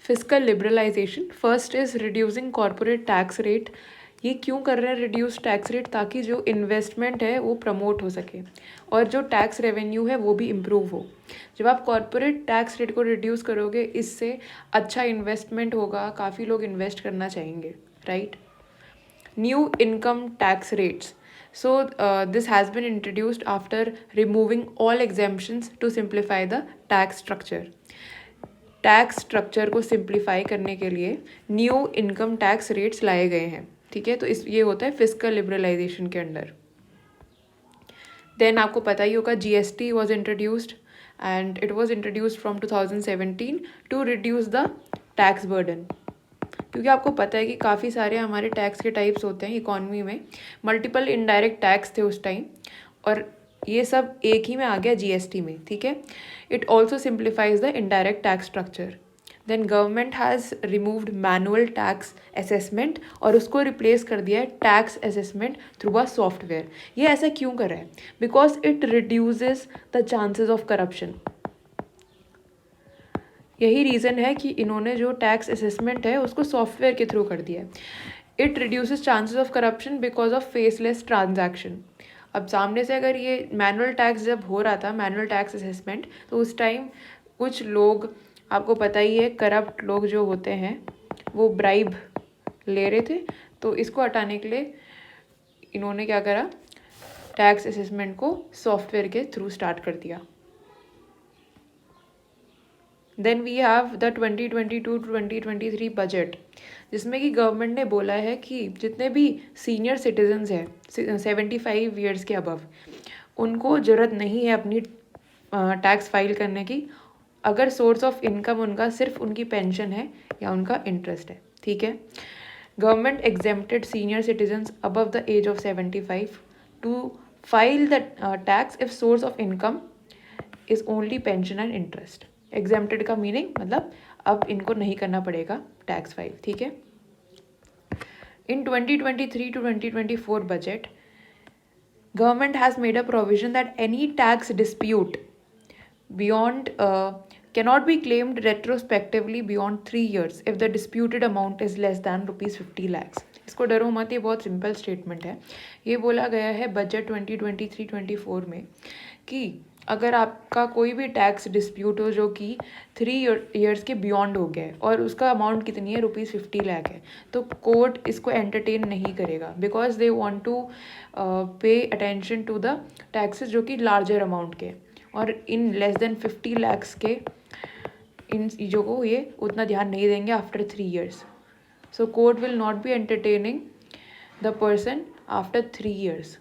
Fiscal liberalisation, first is reducing corporate tax rate. ये क्यों कर रहे हैं रिड्यूस टैक्स रेट? ताकि जो इन्वेस्टमेंट है वो प्रमोट हो सके और जो टैक्स रेवेन्यू है वो भी इम्प्रूव हो। जब आप कॉर्पोरेट टैक्स रेट को रिड्यूस करोगे, इससे अच्छा इन्वेस्टमेंट होगा, काफ़ी लोग इन्वेस्ट करना चाहेंगे, right. New income tax rates, so this has been introduced after removing all exemptions to simplify the tax structure. Tax structure को सिंप्लीफाई करने के लिए न्यू इनकम टैक्स रेट्स लाए गए हैं, ठीक है। तो इस ये होता है फिस्कल लिबरलाइजेशन के अंडर। देन आपको पता ही होगा GST was introduced and it was introduced from 2017 to reduce the tax burden. क्योंकि आपको पता है कि काफ़ी सारे हमारे टैक्स के टाइप्स होते हैं इकॉनमी में, मल्टीपल इनडायरेक्ट टैक्स थे उस टाइम, और ये सब एक ही में आ गया जीएसटी में, ठीक है। It also simplifies the indirect tax structure. Then government has removed manual tax assessment और उसको रिप्लेस कर दिया है tax assessment through a software. ये ऐसा क्यों कर रहा है? Because it reduces the chances of corruption. यही रीज़न है कि इन्होंने जो टैक्स असेसमेंट है उसको सॉफ्टवेयर के थ्रू कर दिया है। It reduces chances of corruption because of faceless transaction. अब सामने से अगर ये मैनुअल टैक्स जब हो रहा था, मैनुअल टैक्स असेसमेंट, तो उस टाइम कुछ लोग, आपको पता ही है, करप्ट लोग जो होते हैं वो ब्राइब ले रहे थे। तो इसको हटाने के लिए इन्होंने क्या करा, टैक्स असेसमेंट को सॉफ्टवेयर के थ्रू स्टार्ट कर दिया। Then we have the 2022-2023 budget, जिसमें कि गवर्नमेंट ने बोला है कि जितने भी सीनियर सिटीजन्स हैं 75 ईयर्स के अबव, उनको ज़रूरत नहीं है अपनी टैक्स फाइल करने की, अगर सोर्स ऑफ इनकम उनका सिर्फ उनकी पेंशन है या उनका इंटरेस्ट है, ठीक है। Government exempted senior citizens above the age of 75 to file the tax if source of income is only pension and interest. Exempted का मीनिंग मतलब अब इनको नहीं करना पड़ेगा टैक्स फाइल, ठीक है। इन 2023 to 2024 budget, government has made a provision that any tax dispute beyond cannot be claimed retrospectively beyond 3 years if the disputed amount is less than rupees 50 lakhs. इसको डरो मत, ये बहुत सिंपल स्टेटमेंट है। ये बोला गया है बजट 2023-24 में कि अगर आपका कोई भी टैक्स डिस्प्यूट हो जो कि 3 ईयर्स के बियॉन्ड हो गया है और उसका अमाउंट कितनी है, रुपीज़ 50 लाख है, तो कोर्ट इसको एंटरटेन नहीं करेगा because they want to pay attention to the taxes जो कि लार्जर अमाउंट के, और इन लेस देन 50 लैक्स के इन चीज़ों को ये उतना ध्यान नहीं देंगे after 3 years. So court will not be entertaining the person after 3 years.